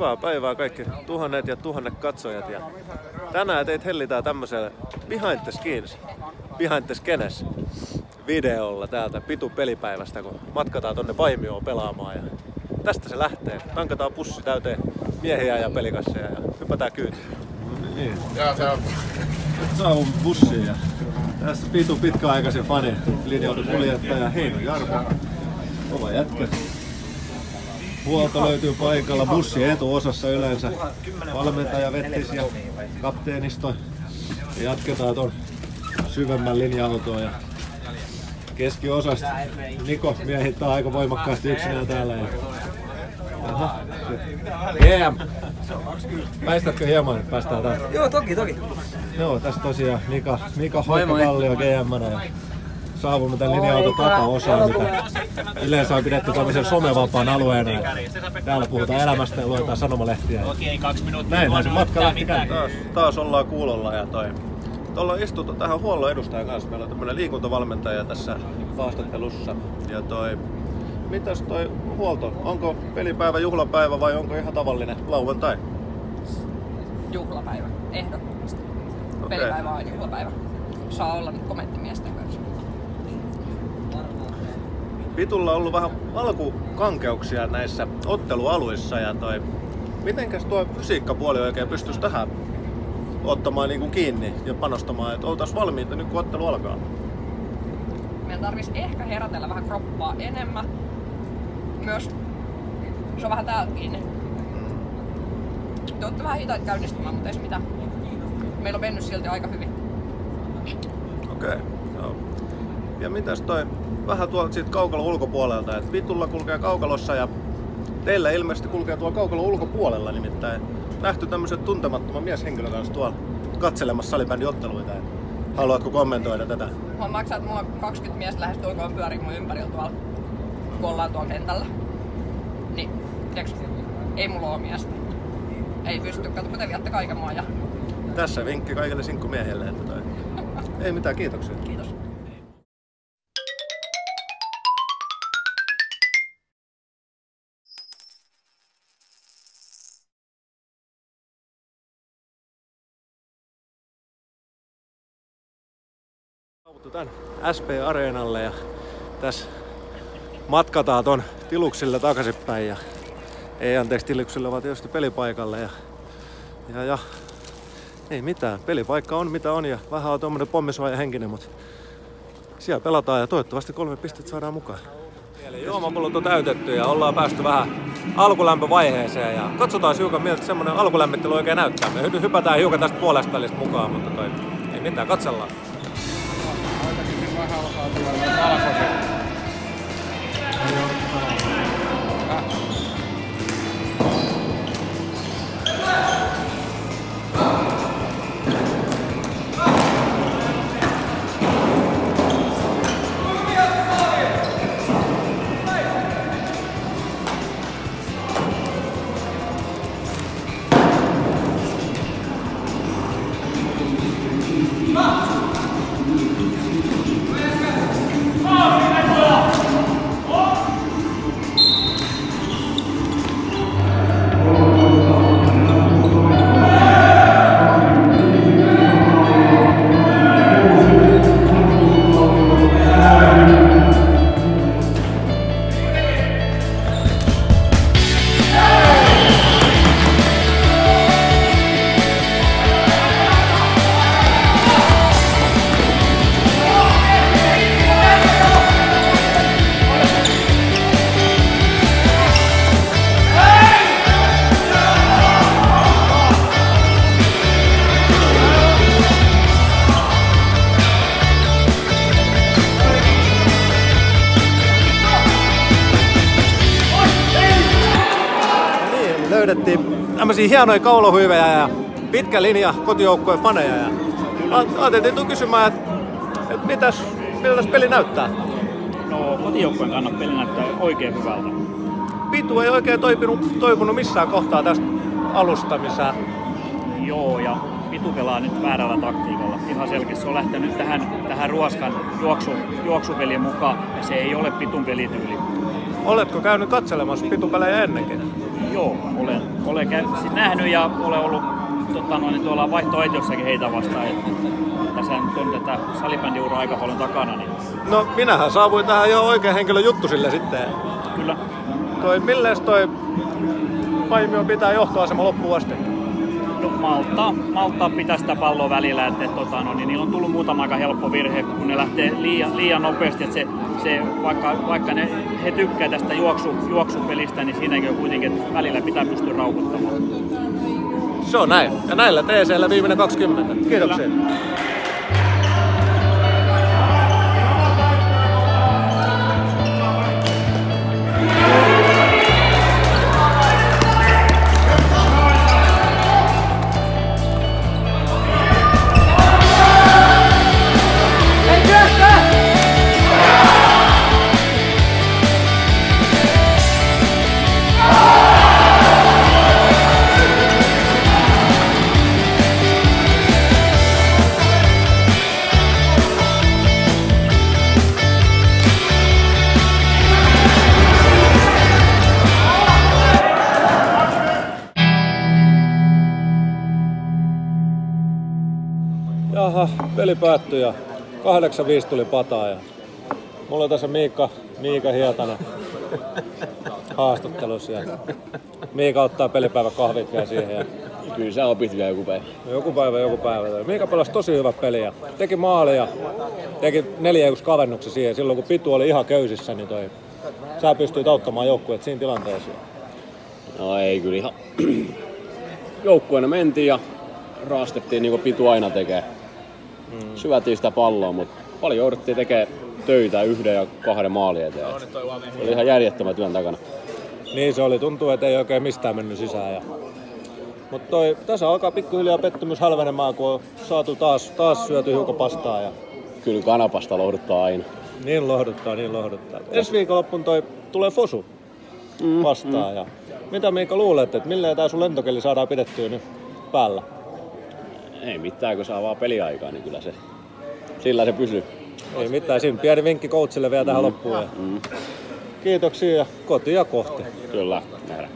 Hyvää päivää kaikki tuhannet ja tuhannet katsojat. Ja tänään teitä hellitään tämmöisellä Behind the Scenes videolla täältä Pitu-pelipäivästä, kun matkataan tonne Vaimioon pelaamaan. Ja tästä se lähtee. Tankataan pussi täyteen miehiä ja pelikasseja ja hypätään kyytiin. Niin. Nyt saavun bussiin ja tässä Pitu pitkäaikaisen fani, linja-autokuljettaja Heino Jarmo. Kova jätkä. Huolto löytyy paikalla, bussi etuosassa yleensä. Valmentaja Vettis ja kapteenisto. Ja jatketaan ton syvemmän linja-autoon. Ja keskiosasta Niko miehittää aika voimakkaasti yksinään täällä. Aha. GM! Väistätkö hieman, että päästään tästä? Joo, toki. Joo, tässä tosiaan Mika Hoikka-Kallio GM-nä ja saavumme tämän linja-auton takaosaan, mitä yleensä on pidetty tämmöisen somevapaan alueena. Täällä puhutaan elämästä ja luetaan sanomalehtiä. Näin se matka lähti käyntiin. Taas ollaan kuulolla ja tuolla istuttu tähän huollon edustajan kanssa. Meillä on tämmönen liikuntavalmentaja tässä haastattelussa. Ja mitäs toi huolto? Onko pelipäivä juhlapäivä vai onko ihan tavallinen lauantai? Juhlapäivä, ehdottomasti. Okay. Pelipäivä on juhlapäivä. Saa olla nyt kommenttimiesten kanssa. Pitulla on ollut vähän alkukankeuksia näissä ottelualuissa ja mitenkäs tuo fysiikkapuoli oikein pystyisi tähän ottamaan niin kuin kiinni ja panostamaan, että oltaisiin valmiita nyt kun ottelu alkaa? Meidän tarvitsisi ehkä herätellä vähän kroppaa enemmän. Myös se on vähän täältä kiinni. Te olette vähän hitaita käynnistymään, mutta ei se mitään. Meillä on mennyt silti aika hyvin. Okei. Joo. Ja mitäs vähän tuolta siitä kaukalon ulkopuolelta, että Pitulla kulkee kaukalossa ja teillä ilmeisesti kulkee tuolla kaukalon ulkopuolella, nimittäin nähty tämmöisen tuntemattoman mieshenkilön kanssa tuolla katselemassa salibändiotteluita. Haluatko kommentoida tätä? Mä maksaa, että mulla on 20 miestä lähestulkoon pyörii mun ympärillä tuolla, kun ollaan tuolla kentällä. Niin, tiiäks, ei mulla oo miestä. Ei pysty, kato kun te viette kaiken maan ja... Tässä vinkki kaikille sinkkumiehille, että ei mitään, kiitoksia. Kiitos. Saavuttu tän SP-areenalle ja tässä matkataan ton Tiluksille takaisinpäin ja Tiluksille vaan tietysti pelipaikalle ja ei mitään, pelipaikka on mitä on ja vähän on tommonen pommisuoja henkinen, mutta siellä pelataan ja toivottavasti 3 pistettä saadaan mukaan. Eli juomapullut on täytetty ja ollaan päästy vähän alkulämpövaiheeseen ja katsotaan hiukan miltä semmonen alkulämmittely oikein näyttää. Me hypätään hiukan tästä puolesta välistä mukaan, mutta ei mitään, katsellaan. Aitakin vähän alkaa tulla valkoiset. Löydettiin tämmösiä hienoja kaulahuiveja ja pitkä linja kotijoukkojen faneja ja ajateltiin kysymään, että miltä peli näyttää? No kotijoukkojen kannalta peli näyttää oikein hyvältä. Pitu ei oikein toipunut missään kohtaa tästä alusta missään. Joo, ja Pitu pelaa nyt väärällä taktiikalla. Ihan selkeästi se on lähtenyt tähän ruoskan juoksupeliin mukaan ja se ei ole Pitun pelityyli. Oletko käynyt katselemassa Pitupelejä ennenkin? Joo, olen siis nähnyt ja olen ollut tuolla vaihtoehdossakin heitä vastaan. Tässä nyt on tätä salibändiuraa aika paljon takana. Niin... No minähän saavuin tähän ihan oikein henkilön juttu sille sitten. Kyllä. Milles toi Paimio pitää johtoasema loppuun asti? No, malttaa pitää sitä palloa välillä, että niin niillä on tullut muutama aika helppo virhe, kun ne lähtee liian nopeasti, että vaikka he tykkää tästä juoksupelistä, niin siinäkin on kuitenkin, että välillä pitää pystyä rauhoittamaan. Se on näin. Ja näillä TC:llä viimeinen 20. Kiitoksia. Kyllä. Jaha, peli päättyi ja 8-5 tuli pataa ja mulla on tässä Miikka Hietanen haastattelussa ja Miika ottaa pelipäivän kahvit vielä siihen. Ja... Kyllä sä opit vielä joku päivä. Joku päivä. Miika pelasi tosi hyvä peli ja teki maali ja teki 4-1 kavennuksen siihen. Silloin kun Pitu oli ihan köysissä, niin sä pystyit auttamaan joukkueet siinä tilanteessa. No ei kyllä ihan joukkueena mentiin ja raastettiin niin kuin Pitu aina tekee. Syvätiin sitä palloa, mutta paljon jouduttiin tekemään töitä 1 ja 2 maalin eteen. Se oli ihan järjettömän työn takana. Niin se oli, tuntuu, että ei oikein mistään mennyt sisään. Mutta tässä alkaa pikkuhiljaa pettymys hälvenemään, kun on saatu taas syöty hiukan pastaa. Ja... Kyllä kanapasta lohduttaa aina. Niin lohduttaa. Ensi viikonloppuun tulee Fosu vastaan. Ja mitä Miika luulet, että millä tää sun lentokeli saadaan pidettyä nyt päällä? Ei mitään, kun saa vaan peliaikaa, niin kyllä sillä se pysyy. Ei mitään, siinä pieni vinkki coachille vielä tähän loppuun. Kiitoksia ja kotia kohti. Kyllä, nähdään.